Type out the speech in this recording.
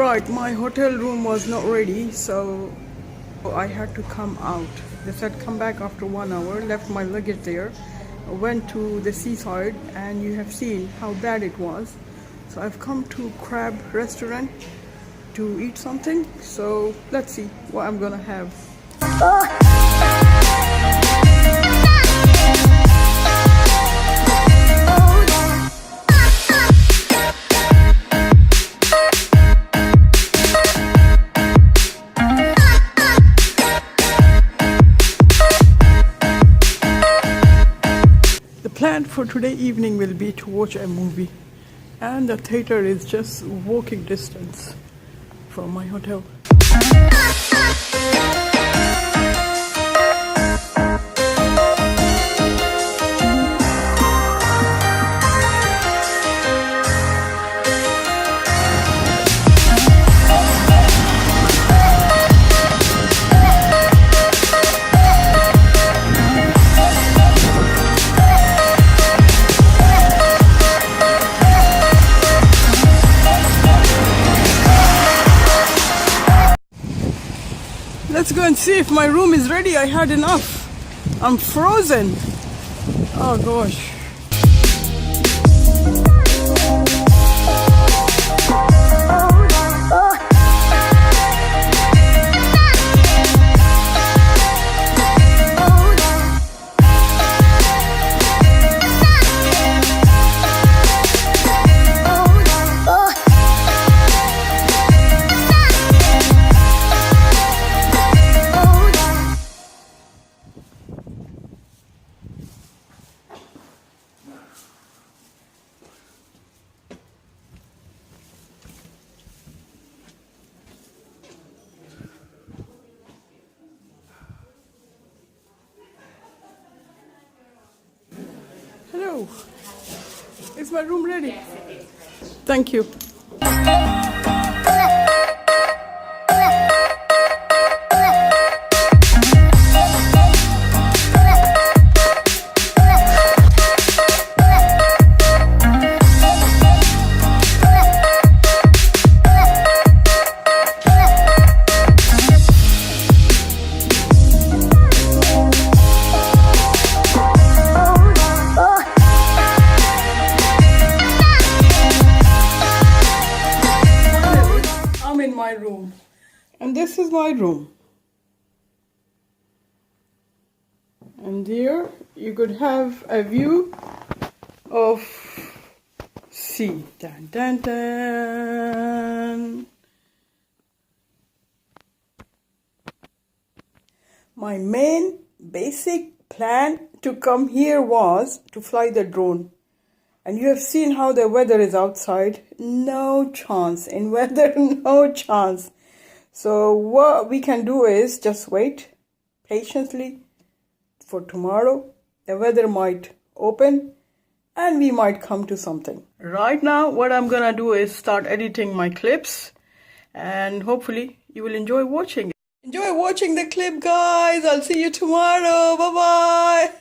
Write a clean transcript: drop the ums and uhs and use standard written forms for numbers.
Alright, my hotel room was not ready, so I had to come out. They said come back after 1 hour, left my luggage there, went to the seaside, and you have seen how bad it was. So I've come to Crab restaurant to eat something, so let's see what I'm gonna have. The plan for today evening will be to watch a movie, and the theater is just walking distance from my hotel. Let's go and see if my room is ready. I had enough. I'm frozen. Oh gosh. Hello. Is my room ready? Yes, it is. Thank you. My room, and this is my room, and there you could have a view of sea. Dun, dun, dun. My main basic plan to come here was to fly the drone. And you have seen how the weather is outside. No chance in weather, no chance. So what we can do is just wait patiently for tomorrow. The weather might open and we might come to something. Right now, what I'm gonna do is start editing my clips, and hopefully you will enjoy watching it. Enjoy watching the clip, guys. I'll see you tomorrow. Bye-bye.